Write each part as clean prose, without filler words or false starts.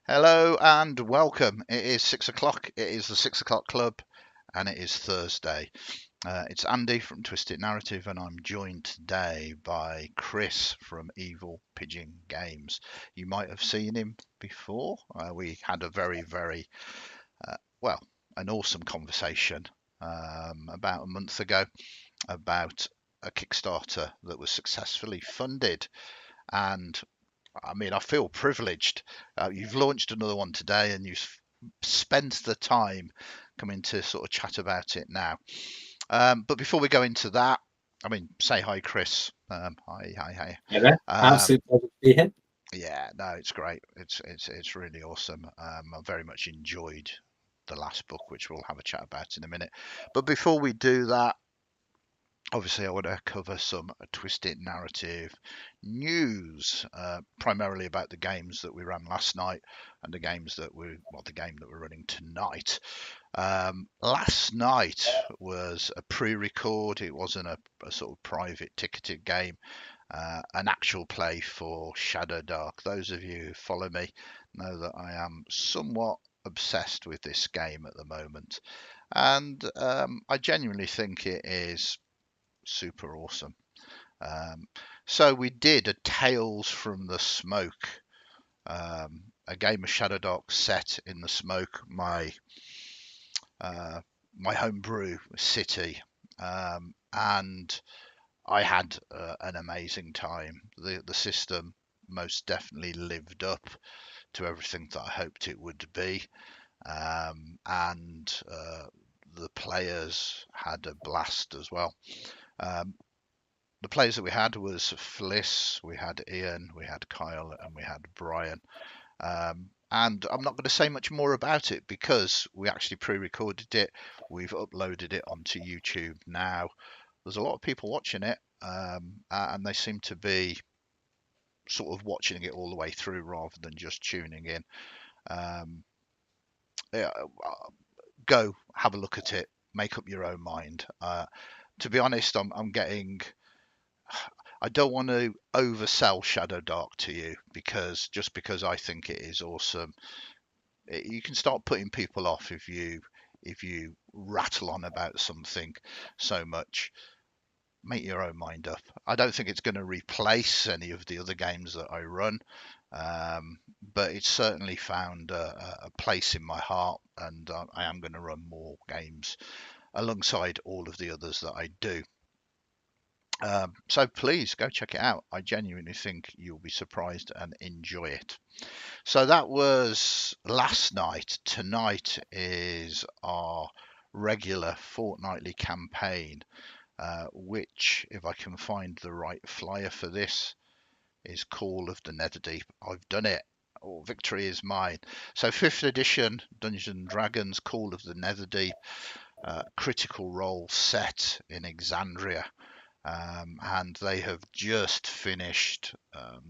Hello and welcome. It is 6 o'clock. It is the 6 o'clock club, and it is Thursday. It's Andy from Twisted Narrative, and I'm joined today by Chris from Evil Pigeon Games. You might have seen him before. We had a very, well, an awesome conversation about a month ago about a Kickstarter that was successfully funded. And I mean, I feel privileged. You've launched another one today, and you've spent the time coming to sort of chat about it now. But before we go into that, I mean, say hi, Chris. Hi. Hey there. Um, Absolute pleasure to be here. yeah, no, it's great. It's really awesome. I very much enjoyed the last book, which we'll have a chat about in a minute. But before we do that, obviously, I want to cover some twisted narrative news, primarily about the games that we ran last night and the games that the game that we're running tonight. Last night was a pre-record. It wasn't a sort of private ticketed game, an actual play for Shadow Dark. Those of you who follow me know that I am somewhat obsessed with this game at the moment, and I genuinely think it is super awesome. Um, so we did a Tales from the Smoke, a game of Shadow Dark set in the smoke, uh, my homebrew city, and I had an amazing time. The system most definitely lived up to everything that I hoped it would be, and the players had a blast as well. Um, the players that we had was Fliss, we had Ian, we had Kyle, and we had Brian. And I'm not going to say much more about it because we actually pre-recorded it. We've uploaded it onto YouTube now. There's a lot of people watching it, and they seem to be sort of watching it all the way through rather than just tuning in. Um, yeah, go have a look at it, make up your own mind. To be honest, I'm getting I don't want to oversell Shadow Dark to you because just because I think it is awesome, you can start putting people off if you rattle on about something so much. Make your own mind up. I don't think it's going to replace any of the other games that I run, but it's certainly found a place in my heart, and I am going to run more games alongside all of the others that I do. So please go check it out. I genuinely think you'll be surprised and enjoy it. So that was last night. Tonight is our regular fortnightly campaign, which, if I can find the right flyer for this, is Call of the Netherdeep. I've done it. Oh, victory is mine. So 5th edition Dungeons and Dragons Call of the Netherdeep, critical role set in Exandria. And they have just finished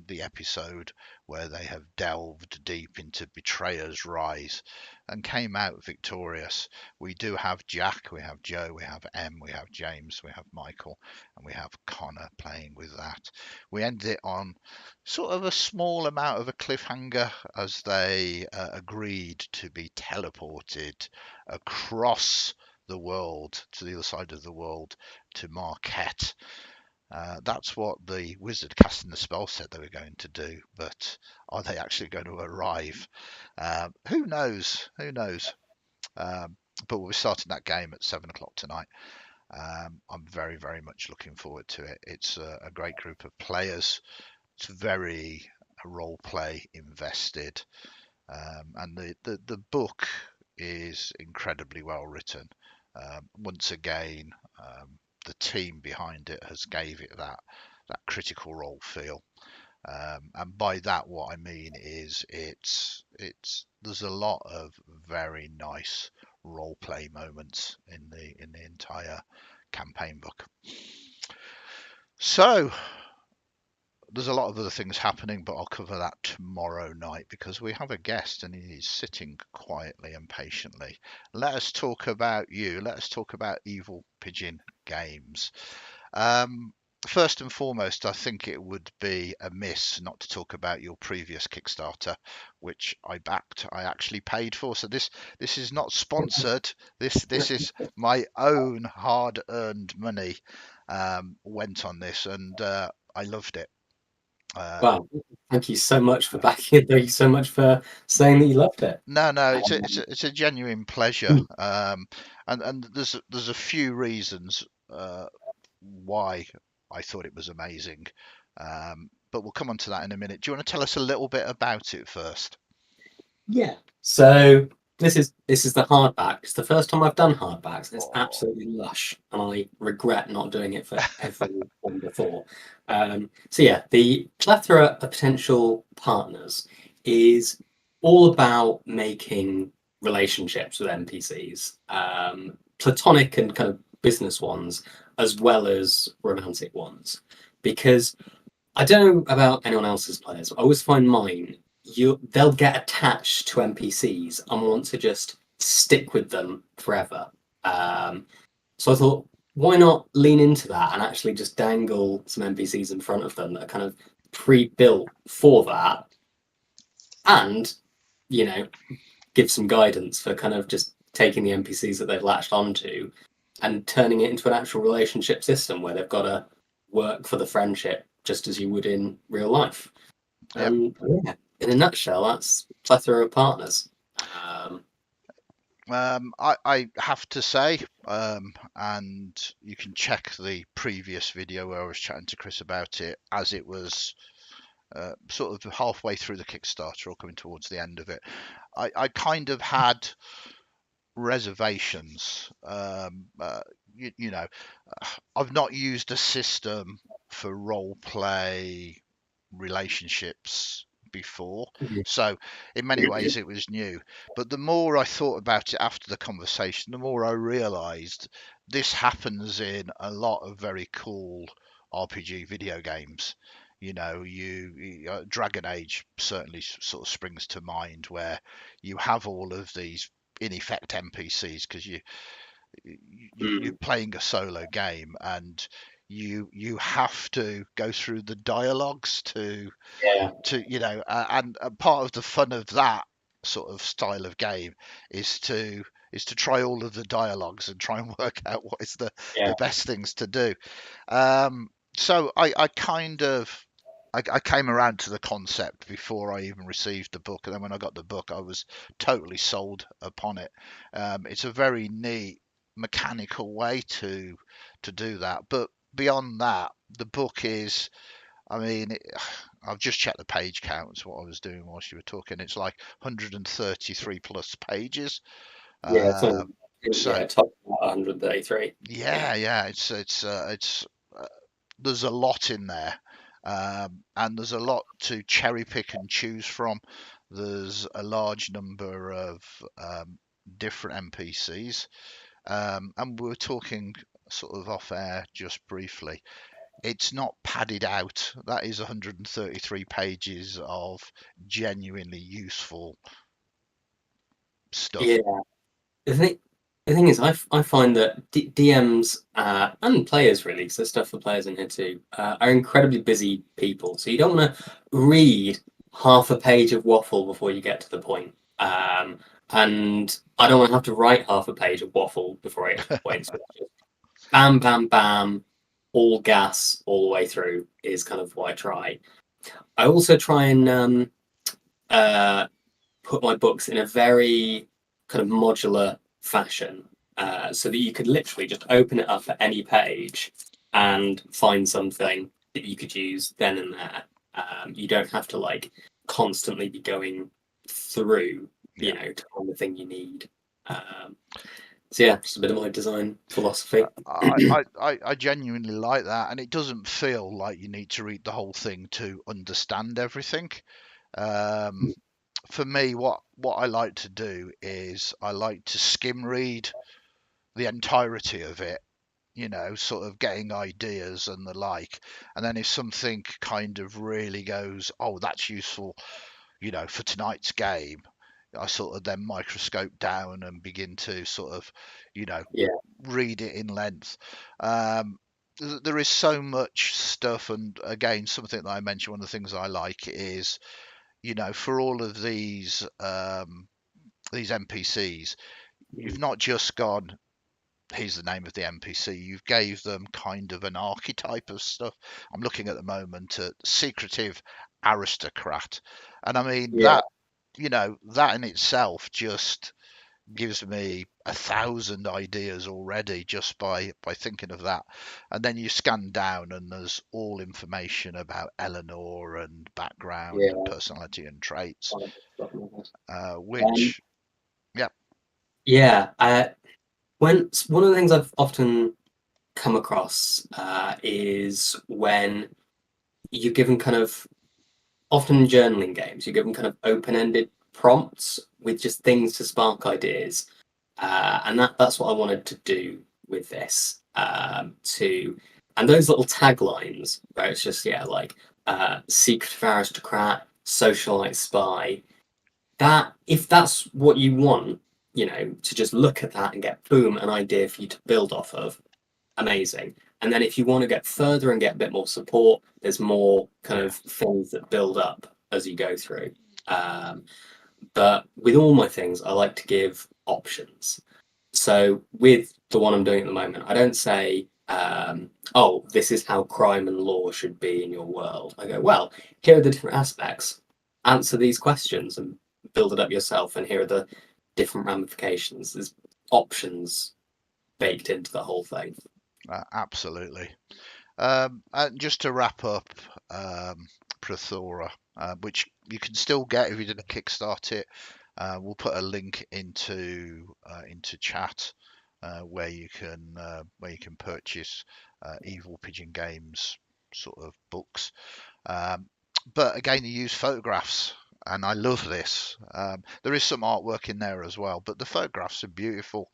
the episode where they have delved deep into Betrayer's Rise and came out victorious. We do have Jack, we have Joe, we have Em, we have James, we have Michael, and we have Connor playing with that. We ended it on sort of a small amount of a cliffhanger as they agreed to be teleported across the world to the other side of the world to Marquette. That's what the wizard casting the spell said they were going to do, but are they actually going to arrive? Who knows? Who knows? But we'll be starting that game at 7 o'clock tonight. I'm very much looking forward to it. It's a great group of players. It's very role play invested, and the book is incredibly well written. Once again, the team behind it has gave it that critical role feel. And by that, what I mean is it's there's a lot of very nice role play moments in the entire campaign book. So there's a lot of other things happening, but I'll cover that tomorrow night because we have a guest and he's sitting quietly and patiently. Let us talk about you. Let us talk about Evil Pigeon Games. Um, first and foremost, I think it would be amiss not to talk about your previous Kickstarter, which I backed. I actually paid for. So this is not sponsored. This is my own hard-earned money went on this, and I loved it. Wow, thank you so much for backing it. Thank you so much for saying that you loved it. No, Um, it's a genuine pleasure, and there's a few reasons why I thought it was amazing, but we'll come on to that in a minute. Do you want to tell us a little bit about it first? yeah. So this is the hardback. It's the first time I've done hardbacks. It's Oh, absolutely lush, and I regret not doing it for every one before. So yeah, the plethora of potential partners is all about making relationships with NPCs, platonic and kind of business ones, as well as romantic ones, because I don't know about anyone else's players, but I always find mine, they'll get attached to NPCs and want to just stick with them forever. Um, so I thought, why not lean into that and actually just dangle some NPCs in front of them that are kind of pre-built for that, and you know, give some guidance for kind of just taking the NPCs that they've latched onto and turning it into an actual relationship system where they've got to work for the friendship just as you would in real life. yep. Yeah, in a nutshell, that's plethora of partners. Um, I have to say, and you can check the previous video where I was chatting to Chris about it, as it was sort of halfway through the Kickstarter or coming towards the end of it. I kind of had reservations. You know, I've not used a system for role play relationships before. So, in many ways, it was new. But the more I thought about it after the conversation, the more I realized this happens in a lot of very cool RPG video games. Dragon Age certainly sort of springs to mind, where you have all of these in effect NPCs because you're mm, playing a solo game and you have to go through the dialogues yeah, and part of the fun of that sort of style of game is to try all of the dialogues and try and work out what is yeah, the best things to do. So I kind of I came around to the concept before I even received the book, and then when I got the book, I was totally sold upon it. It's a very neat mechanical way to do that, but beyond that, the book is. I mean, I've just checked the page count. What I was doing whilst you were talking. It's like 133 plus pages. yeah. Uh, so Yeah, top 133. Yeah, yeah, it's there's a lot in there, and there's a lot to cherry pick and choose from. There's a large number of different NPCs, and we were talking sort of off air just briefly. It's not padded out. That is 133 pages of genuinely useful yeah. stuff. The thing, the thing is, I find that DMs and players really, so stuff for players in here too, are incredibly busy people. So you don't want to read half a page of waffle before you get to the point. And I don't want to have to write half a page of waffle before I get to the point. So it's just bam, bam, bam, all gas all the way through is kind of what I try. I also try and uh, put my books in a very kind of modular fashion, so that you could literally just open it up at any page and find something that you could use then and there. You don't have to like constantly be going through, Yeah. to find the thing you need. Um, so yeah, just a bit of my design philosophy. I genuinely like that, and it doesn't feel like you need to read the whole thing to understand everything. Um, for me, what I like to do is I like to skim read the entirety of it, sort of getting ideas and the like. And then if something kind of really goes, oh, that's useful, for tonight's game, I sort of then microscope down and begin to sort of, you know, Yeah, read it in length. Um, there is so much stuff, and again, something that I mentioned, one of the things I like is, for all of these NPCs, you've Mm. not just gone, here's the name of the NPC. You've gave them kind of an archetype of stuff. I'm looking at the moment at secretive aristocrat, and I mean Yeah, that in itself just gives me 1,000 ideas already just by thinking of that. And then you scan down and there's all information about Eleanor and background and yeah. personality and traits, I like that stuff like that. Um, which, yeah. yeah, one of the things I've often come across is when you're given kind of often in journaling games, you're given kind of open-ended prompts with just things to spark ideas, and that's what I wanted to do with this. And those little taglines, where it's just like secret aristocrat, socialite spy. That if that's what you want, to just look at that and get boom an idea for you to build off of, amazing. And then if you want to get further and get a bit more support, there's more kind Yeah. of things that build up as you go through. Um, but with all my things, I like to give options. So with the one I'm doing at the moment, I don't say, oh, this is how crime and law should be in your world. I go, well, here are the different aspects. Answer these questions and build it up yourself. And here are the different ramifications. There's options baked into the whole thing. Absolutely. And just to wrap up, Plethora, which you can still get if you didn't kickstart it. We'll put a link into chat where you can purchase Evil Pigeon Games sort of books. Um, but again, you use photographs, and I love this. There is some artwork in there as well, but the photographs are beautiful.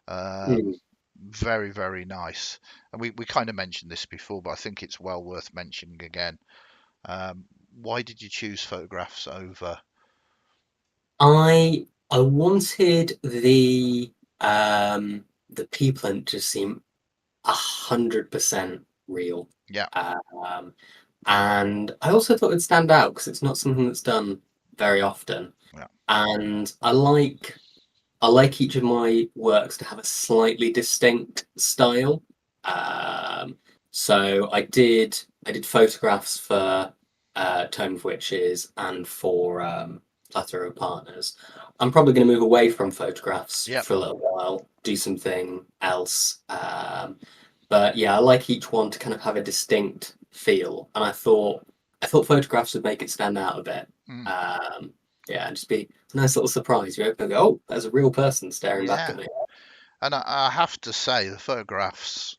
Um, Mm. very, very nice. And we kind of mentioned this before, but I think it's well worth mentioning again. Um, why did you choose photographs over? I wanted the people to seem 100% real. Yeah, Um, and I also thought it'd stand out because it's not something that's done very often. yeah, And I like each of my works to have a slightly distinct style. Um, so I did photographs for Tome of Witches and for Plethora of Partners. I'm probably going to move away from photographs yeah. for a little while, do something else. But yeah, I like each one to kind of have a distinct feel, and I thought photographs would make it stand out a bit. Mm, Um, yeah, and just be a nice little surprise. You open and go, oh, there's a real person staring back yeah. at me. And I have to say, the photographs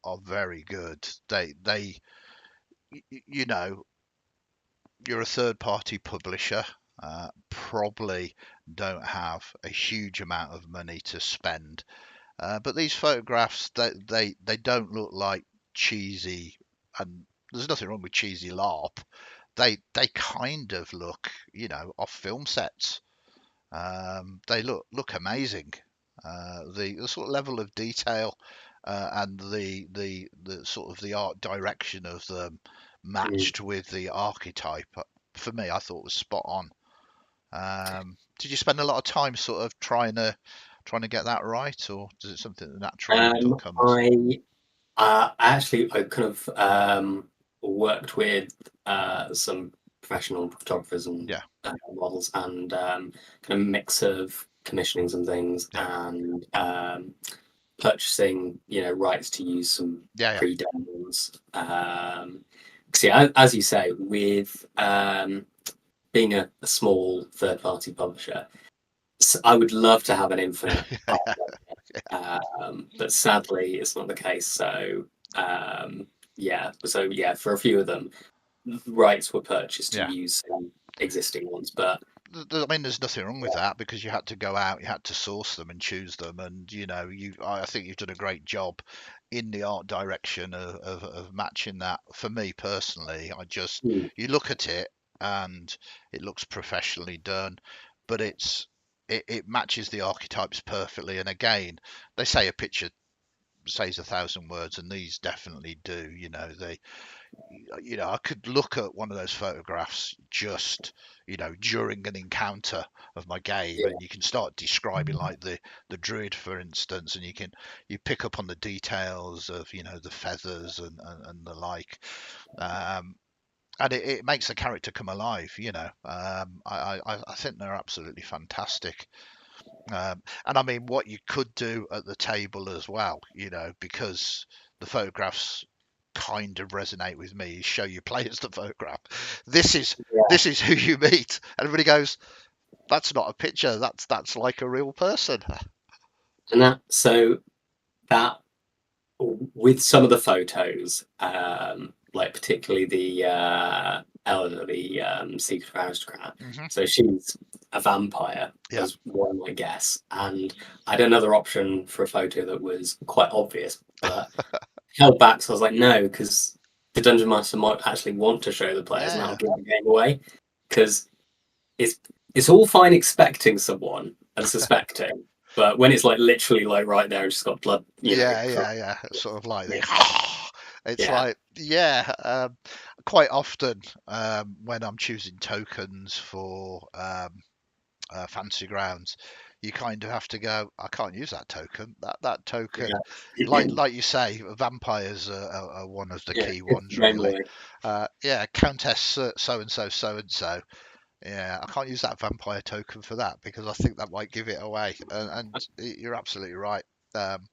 are very good. You know, you're a third party publisher, probably don't have a huge amount of money to spend. But these photographs, they don't look like cheesy, and there's nothing wrong with cheesy LARP. They kind of look, off film sets. They look amazing. The sort of level of detail and the sort of the art direction of them Mm. matched with the archetype, for me, I thought was spot on. Did you spend a lot of time sort of trying to get that right, or is it something that naturally Um, comes? I kind of worked with some professional photographers and Yeah, models, and kind of mix of commissionings and things, yeah, and purchasing, rights to use some yeah, yeah, pre-done ones. 'Cause yeah, as you say, with being a small third-party publisher, I would love to have an infinite but sadly, it's not the case. So, um, yeah, for a few of them, rights were purchased to yeah. use some existing ones. But I mean, there's nothing wrong with that because you had to go out, you had to source them and choose them, and I think you've done a great job in the art direction of matching that. For me personally, mm, you look at it and it looks professionally done, but it matches the archetypes perfectly. And again, they say a picture says 1,000 words, and these definitely do. I could look at one of those photographs just, during an encounter of my game, Yeah. and you can start describing, like the druid, for instance, and you pick up on the details of, the feathers and the like. Um, and it makes the character come alive. I think they're absolutely fantastic. And I mean, what you could do at the table as well, because the photographs kind of resonate with me, is show your players the photograph. This is Yeah. this is who you meet. Everybody goes, that's not a picture. That's like a real person. And that with some of the photos, like particularly the Eleanor, the secret aristocrat. Hmm. So she's a vampire, Yeah. was one might guess. And I had another option for a photo that was quite obvious, but held back. So I was like, no, because the dungeon master might actually want to show the players, and that'll Yeah. give the game away. Because it's all fine expecting someone and suspecting, but when it's like literally like right there, it's just got blood, Yeah. It's sort of like yeah, it's yeah, like, yeah. Quite often, when I'm choosing tokens for fancy grounds, you kind of have to go, I can't use that token. That token, yeah, like you say, vampires are one of the yeah. key It's ones, really. mainly, Yeah, Countess so and so, so and so. Yeah, I can't use that vampire token for that because I think that might give it away. And you're absolutely right. Um,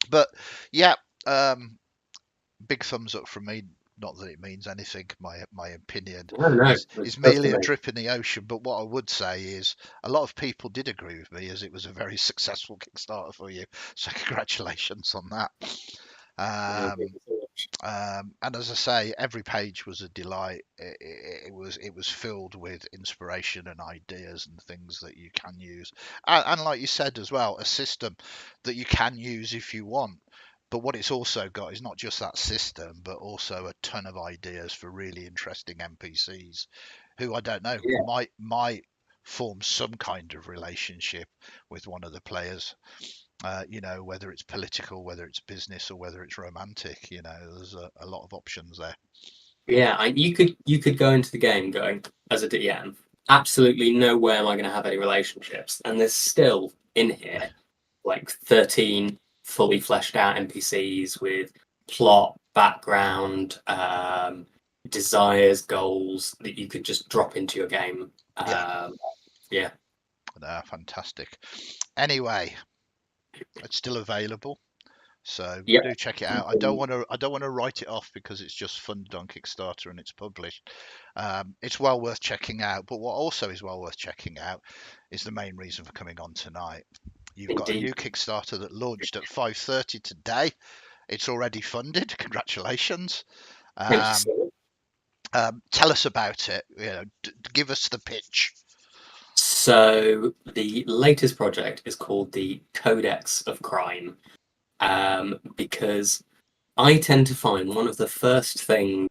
but yeah, um, big thumbs up from me. Not that it means anything. My opinion I don't know. is It's merely a personally, drip in the ocean. But what I would say is a lot of people did agree with me, as it was a very successful Kickstarter for you. So congratulations on that. yeah, Um, and as I say, every page was a delight. It was filled with inspiration and ideas and things that you can use, and like you said as well, a system that you can use if you want. But what it's also got is not just that system, but also a ton of ideas for really interesting NPCs, who I don't know yeah, might form some kind of relationship with one of the players. Whether it's political, whether it's business, or whether it's romantic. There's a lot of options there. yeah. You could go into the game going as a DM. Absolutely no way am I going to have any relationships, and there's still in here like 13 fully fleshed out NPCs with plot, background, desires, goals that you could just drop into your game. Yeah, Yeah, fantastic. Anyway, it's still available, so yep. do check it out. I don't want to write it off because it's just funded on Kickstarter and it's published. It's well worth checking out. But what also is well worth checking out is the main reason for coming on tonight. You've got a Indeed. new Kickstarter that launched at 5:30 today. It's already funded. Congratulations. Thank you Um, so much. Tell us about it. Give us the pitch. So the latest project is called the Codex of Crime, because I tend to find one of the first things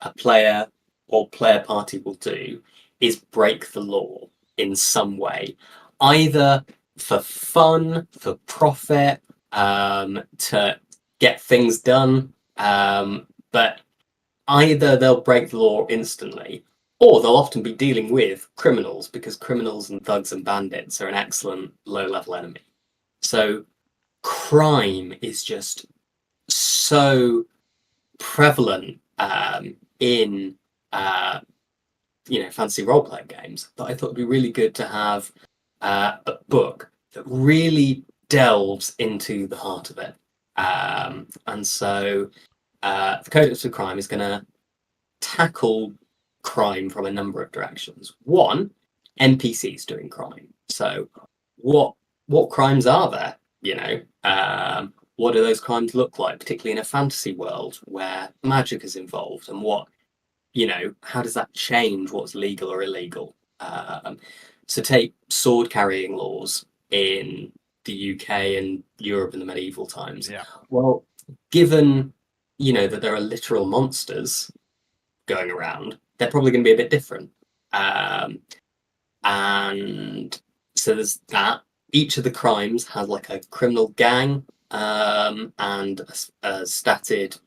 a player or player party will do is break the law in some way, either for fun, for profit, to get things done. But either they'll break the law instantly, or they'll often be dealing with criminals because criminals and thugs and bandits are an excellent low level enemy. So crime is just so prevalent in fantasy role playing games that I thought it'd be really good to have a book that really delves into the heart of it. And so the Codex of Crime is going to tackle crime from a number of directions. One, NPCs doing crime. So what crimes are there? What do those crimes look like, particularly in a fantasy world where magic is involved, and how does that change what's legal or illegal? So take sword carrying laws in the UK and Europe in the medieval times. Yeah. Well, given that there are literal monsters going around, they're probably going to be a bit different. And so there's that. Each of the crimes has like a criminal gang and a statted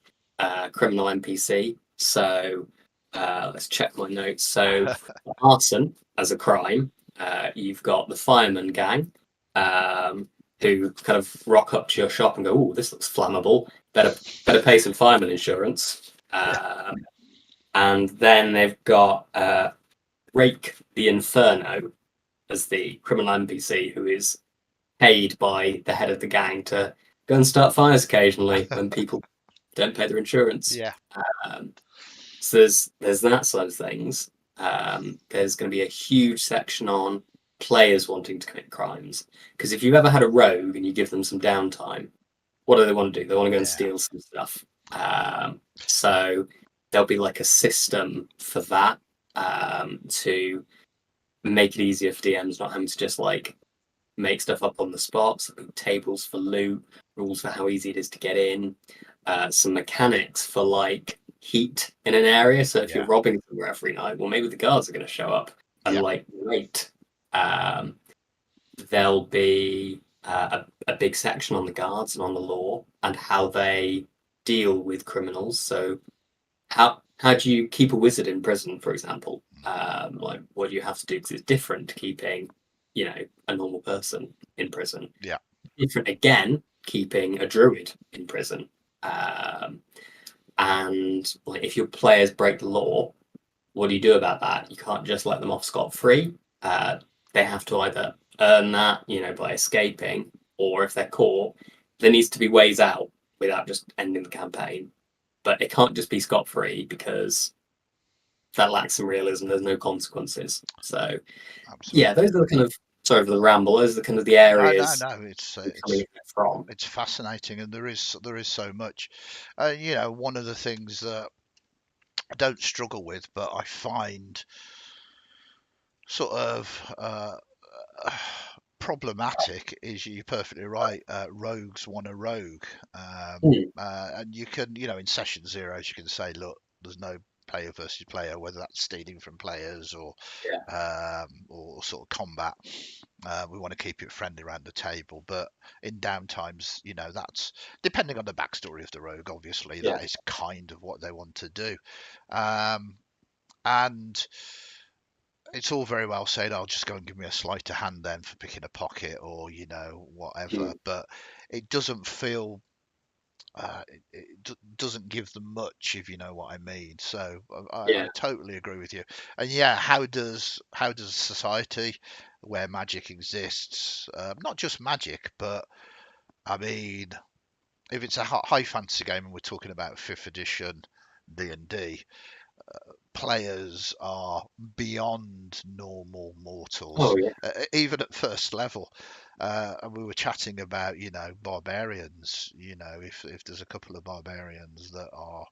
criminal NPC. So let's check my notes. So for arson as a crime, you've got the fireman gang, who kind of rock up to your shop and go, "Oh, this looks flammable. Better pay some fireman insurance." Yeah. And then they've got Rake the Inferno as the criminal NPC, who is paid by the head of the gang to go and start fires occasionally when people don't pay their insurance. Yeah. Um, so there's that side of things. There's going to be a huge section on players wanting to commit crimes, because if you've ever had a rogue and you give them some downtime, what do they want to do? They want to go and Yeah. steal some stuff. So there'll be like a system for that, to make it easier for DMs not having to just like make stuff up on the spot. So tables for loot, rules for how easy it is to get in, some mechanics for like heat in an area. So if you're Yeah. robbing somewhere every night, well, maybe the guards are going to show up and Yeah. like wait. There'll be a big section on the guards and on the law and how they deal with criminals. So how do you keep a wizard in prison, for example? Like what do you have to do? Because it's different to keeping, a normal person in prison. Yeah. Different again, keeping a druid in prison. And like if your players break the law, what do you do about that? You can't just let them off scot-free. They have to either earn that, by escaping, or if they're caught, there needs to be ways out without just ending the campaign. But it can't just be scot-free because that lacks some realism. There's no consequences. So yeah, Absolutely. those are the kind of, sorry for the ramble. Those are the kind of the No, no, areas no. we're coming from. It's fascinating, and there is so much. One of the things that I don't struggle with, but I find sort of problematic is, you're perfectly right. Rogues want a rogue, Mm, and you can, in session zeros, you can say, look, there's no player versus player, whether that's stealing from players yeah, or sort of combat. We want to keep it friendly around the table, but in downtimes, that's depending on the backstory of the rogue. Obviously, yeah, that is kind of what they want to do, um, and it's all very well saying, "I'll just go and give me a sleight of hand then for picking a pocket," or whatever. mm, But it doesn't feel. It doesn't give them much, if you know what I mean. So I yeah, totally agree with you. And yeah, how does society where magic exists, not just magic, but I mean, if it's a high fantasy game and we're talking about fifth edition D&D, players are beyond normal mortals, oh yeah, even at first level. And we were chatting about, barbarians. If there's a couple of barbarians that are,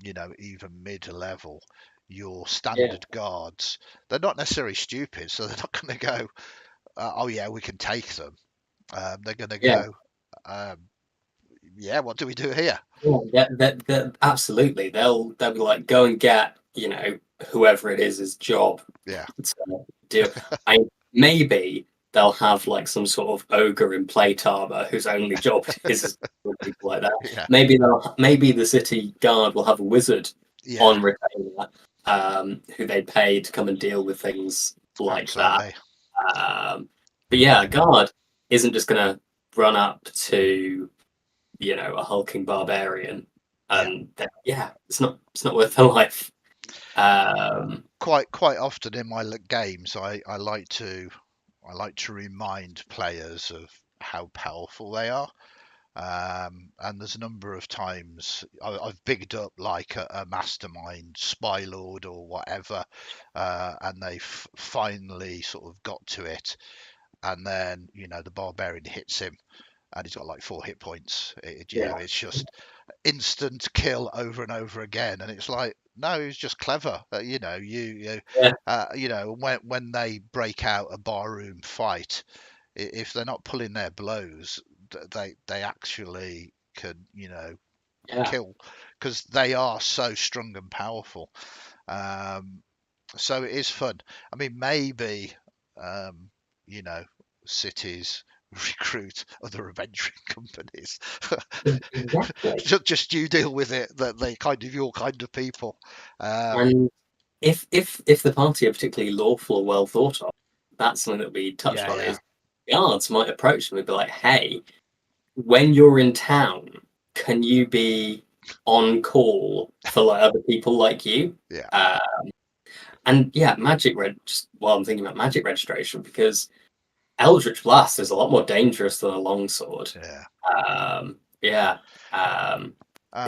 even mid-level, your yeah, standard guards, they're not necessarily stupid, so they're not going to go, "Oh yeah, we can take them." They're going to yeah. go, um, "Yeah, what do we do here?" Yeah, absolutely. They'll be like, go and get, whoever it is his job Yeah, to do. I maybe they'll have like some sort of ogre in plate armor whose only job is people like that. yeah, Maybe the city guard will have a wizard yeah, on retainer, who they pay to come and deal with things like that. absolutely. But yeah, a guard isn't just gonna run up to, a hulking barbarian, Yeah. and then, yeah, it's not worth the life. Um, Quite often in my games, I like to remind players of how powerful they are. And there's a number of times I've bigged up like a mastermind, spy lord or whatever, and they've finally sort of got to it, and then the barbarian hits him, and he's got like 4 hit points. yeah, It's just instant kill over and over again, and it's like, no, he's just clever. yeah, When they break out a barroom fight, if they're not pulling their blows, they actually can yeah, kill, because they are so strong and powerful. um so it is fun. I mean, maybe, um you know cities recruit other adventuring companies. Exactly. Just you deal with it, that they kind of your kind of people. And if the party are particularly lawful or well thought of, that's something that we touched Yeah, on. yeah, Is guards might approach them and be like, "Hey, when you're in town, can you be on call for like other people like you?" yeah, Uh, and yeah, just while I'm thinking about magic registration, because Eldritch Blast is a lot more dangerous than a longsword. yeah. Yeah. Uh,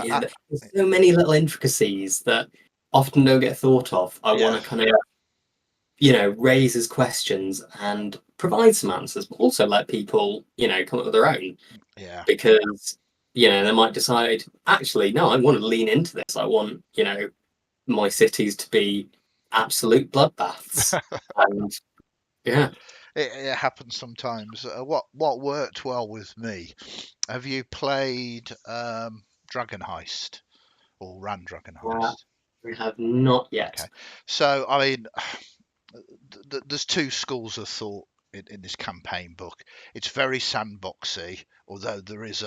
Yeah, uh, there's so many little intricacies that often don't get thought of. I want yeah, to kind of, raise his questions and provide some answers, but also let people, come up with their own, yeah. because, they might decide, actually, no, I want to lean into this. I want, my cities to be absolute bloodbaths. And yeah. It happens sometimes. What worked well with me? Have you played Dragon Heist or ran Dragon Uh, Heist? we have not Okay, yet. so I mean, there's two schools of thought in this campaign book. It's very sandboxy, although there's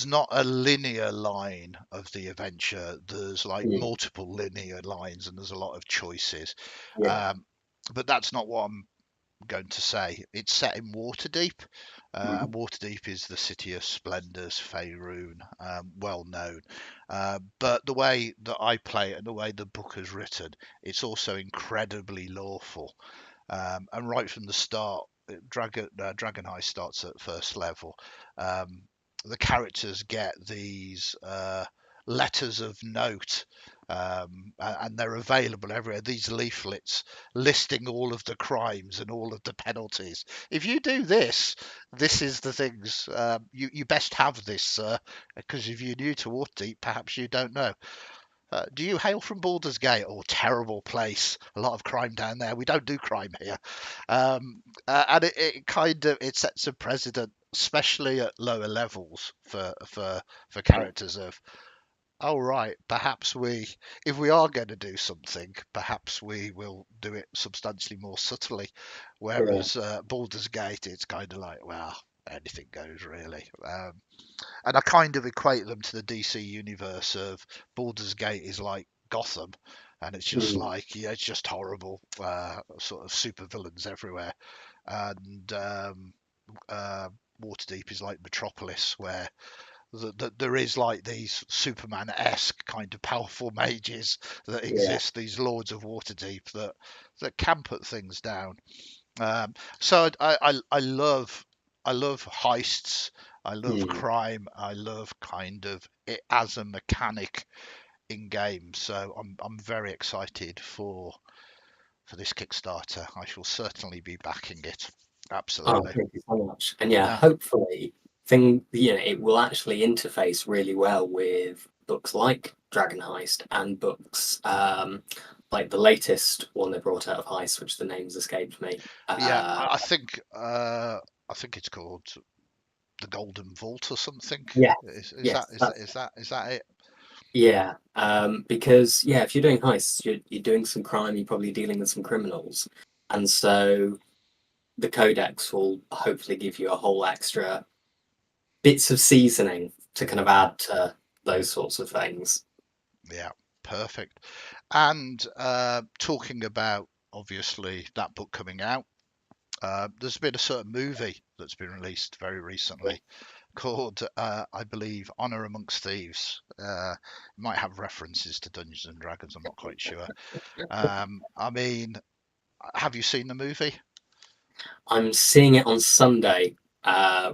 not a linear line of the adventure. There's like Hmm. multiple linear lines, and there's a lot of choices. Yeah. Um, but that's not what I'm going to say. It's set in Waterdeep. Hmm. Waterdeep is the city of splendors, Faerun, well known. But the way that I play it and the way the book is written, it's also incredibly lawful. And right from the start, Dragon High starts at first level. Um, the characters get these letters of note, and they're available everywhere. These leaflets listing all of the crimes and all of the penalties. If you do this, this is the things you best have this, sir, because if you're new to Waterdeep, perhaps you don't know. Do you hail from Baldur's Gate? Oh, terrible place. A lot of crime down there. We don't do crime here. And it kind of it sets a precedent, especially at lower levels for Right. characters of. Oh right, perhaps if we are going to do something, perhaps we will do it substantially more subtly. Yeah. Whereas Baldur's Gate, it's kind of like, well, anything goes really. And I kind of equate them to the DC universe of Baldur's Gate is like Gotham, and it's just Hmm. like it's just horrible, sort of super villains everywhere, and uh, Waterdeep is like Metropolis, where there is like these Superman-esque kind of powerful mages that Yeah. exist, these lords of Waterdeep that can put things down. So I love heists. I love Hmm. crime. I love kind of it as a mechanic in games. So I'm very excited for this Kickstarter. I shall certainly be backing it. Oh, Absolutely. thank you so much. And yeah, No. hopefully, it will actually interface really well with books like Dragon Heist and books like the latest one they brought out of Heist, which the names escaped me. Yeah, I think it's called the Golden Vault or something. Yes, Is that yes, is that that's is that is that it? yeah. Because yeah, if you're doing heists, you're doing some crime, you're probably dealing with some criminals, and so the codex will hopefully give you a whole extra bits of seasoning to kind of add to those sorts of things. Yeah, perfect. And talking about obviously that book coming out, there's been a certain movie that's been released very recently called, I believe, Honor Amongst Thieves. It might have references to Dungeons and Dragons. I'm not quite sure. I mean, have you seen the movie? I'm seeing it on Sunday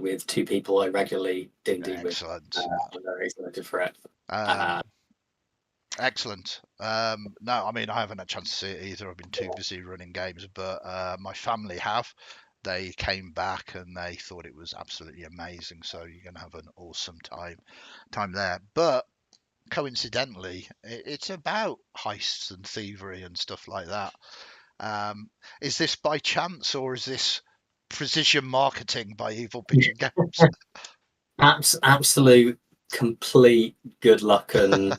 with two people I regularly D&D with. Excellent. I'm very excited for it. Um, Uh, Excellent. No, I mean, I haven't had a chance to see it either. I've been too busy running games, but my family have. They came back and they thought it was absolutely amazing. So you're going to have an awesome time there. But coincidentally, it's about heists and thievery and stuff like that. Is this by chance or is this precision marketing by Evil Pigeon Games? absolute, complete good luck and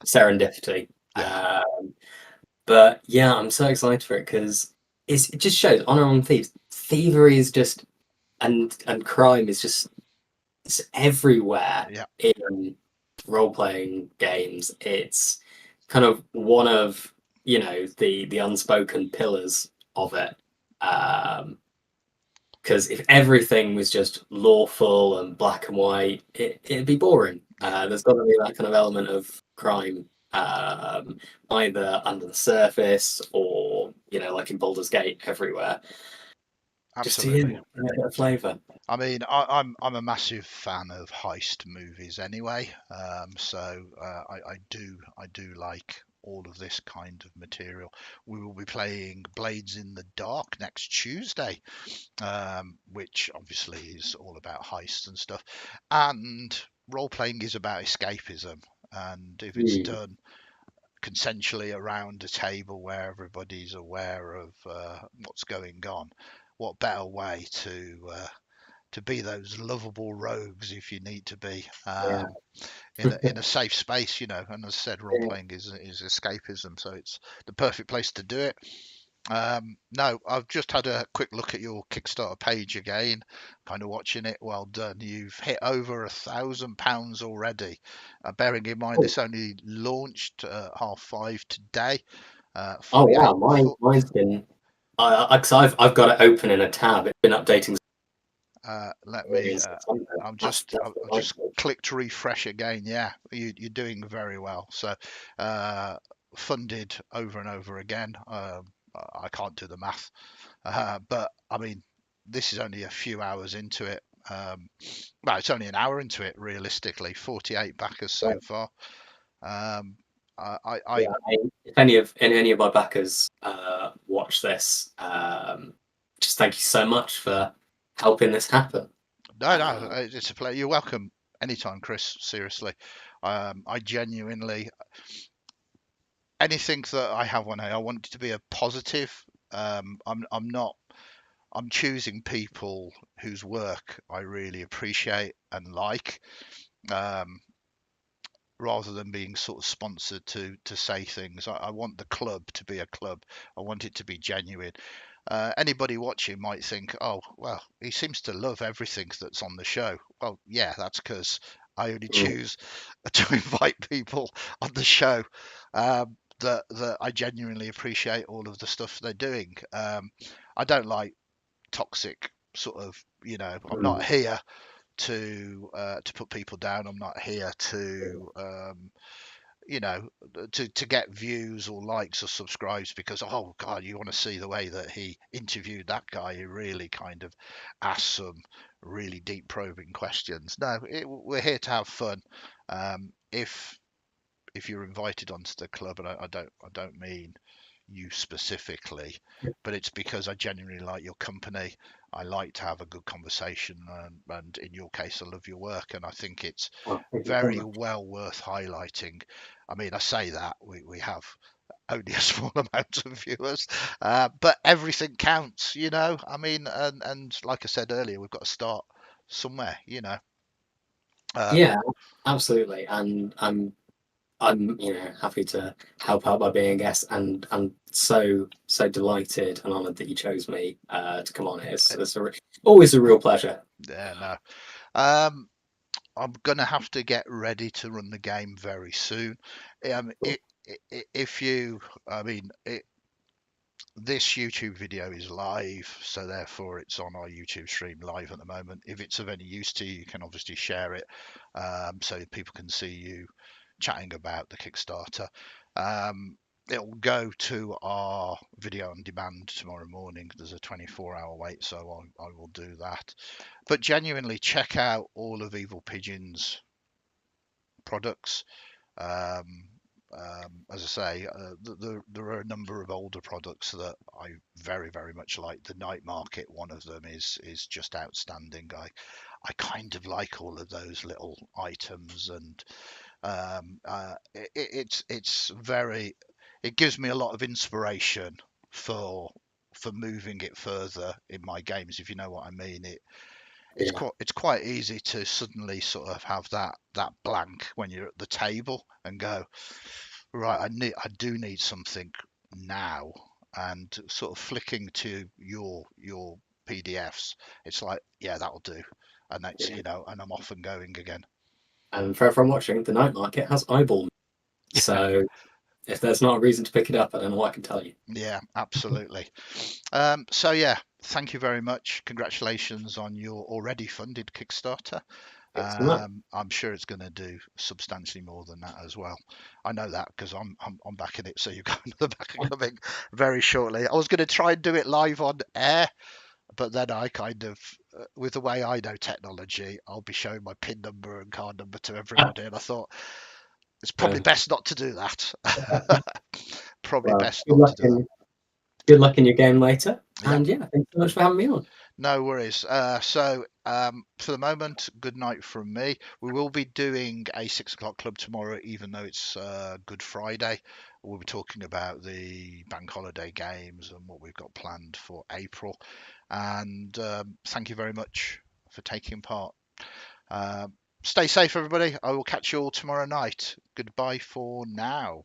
serendipity. Yeah, But yeah, I'm so excited for it because it just shows Honor Among Thieves. thievery is just and crime is just it's everywhere Yeah, in role playing games. It's kind of one of the unspoken pillars of it. Because if everything was just lawful and black and white, it'd be boring. yeah, There's got to be that kind of element of crime, either under the surface or like in Baldur's Gate, everywhere. Just to absolutely. add a bit of flavour. I mean, I'm a massive fan of heist movies anyway, so I do like all of this kind of material. We will be playing Blades in the Dark next Tuesday, which obviously is all about heists and stuff. And role playing is about escapism, and if it's Mm, done consensually around a table where everybody's aware of what's going on, what better way to be those lovable rogues if you need to be yeah. in a safe space, you know. And as I said, role playing is escapism, so it's the perfect place to do it. No, I've just had a quick look at your Kickstarter page again, kind of watching it. Well done. You've hit over £1,000 already. Bearing in mind Oh, this only launched at 5:30 today. oh 48. wow, mine's been. I've got it open in a tab. It's been updating Let me. since September. I'm That's just. that's I've just delightful. clicked refresh again. Yeah, you're doing very well. So, uh, funded over and over again. I can't do the math, but I mean, this is only a few hours into it. Well, it's only an hour into it, realistically. 48 backers so Right. far. Um, I Yeah, if any of my backers watch this, just thank you so much for helping this happen. no, no, Uh, it's a pleasure. You're welcome anytime, Chris. Seriously, I genuinely anything that I have on here, I want it to be a positive. I'm not. I'm choosing people whose work I really appreciate and like, um, rather than being sort of sponsored to say things. I want the club to be a club. I want it to be genuine. Anybody watching might think, oh, well, he seems to love everything that's on the show. Well, yeah, that's because I only mm, choose to invite people on the show that I genuinely appreciate all of the stuff they're doing. I don't like toxic sort of, I'm not mm, here to put people down. I'm not here you know, to get views or likes or subscribes because oh god, you want to see the way that he interviewed that guy who really kind of asked some really deep probing questions. No, we're here to have fun. If you're invited onto the club, and I don't mean you specifically, but it's because I genuinely like your company. I like to have a good conversation, and in your case, I love your work, and I think it's well, thank you so very much. well worth highlighting. I mean, I say that we have only a small amount of viewers, but everything counts, you know. I mean, and like I said earlier, we've got to start somewhere, you know. Um, Yeah, absolutely, and I'm happy to help out by being a guest, and I'm so delighted and honoured that you chose me to come on. Always a real pleasure. yeah, no. Um, I'm gonna have to get ready to run the game very soon. Cool. If you, I mean, this YouTube video is live, so therefore it's on our YouTube stream live at the moment. If it's of any use to you, you can obviously share it, so people can see you chatting about the Kickstarter. It'll go to our video on demand tomorrow morning. There's a 24-hour wait, so I will do that. But genuinely, check out all of Evil Pigeon's products. Um, as I say, there are a number of older products that I very, very much like. The Night Market, one of them, is just outstanding. I kind of like all of those little items, and it's very. It gives me a lot of inspiration for for moving it further in my games, if you know what I mean. Yeah, It's quite easy to suddenly sort of have that blank when you're at the table and go, right, I do need something now, and sort of flicking to your PDFs, it's like, yeah, that'll do, and that's Yeah. and I'm off and going again. And for everyone watching, the night market has eyeball. So if there's not a reason to pick it up, I don't know what I can tell you. Yeah, absolutely. So yeah, thank you very much. Congratulations on your already funded Kickstarter. Excellent. I'm sure it's going to do substantially more than that as well. I know that because I'm backing it. So you've got another backer coming very shortly. I was going to try and do it live on air, but then I kind of, with the way I know technology, I'll be showing my PIN number and card number to everybody, and I thought it's probably Uh, best not to do that. Probably well, best not to do that. good luck in your game later. Yep. And yeah, thanks so much for having me on. No worries. For the moment, good night from me. We will be doing a 6 o'clock club tomorrow, even though it's Good Friday. We'll be talking about the bank holiday games and what we've got planned for April. And thank you very much for taking part. Stay safe, everybody. I will catch you all tomorrow night. Goodbye for now.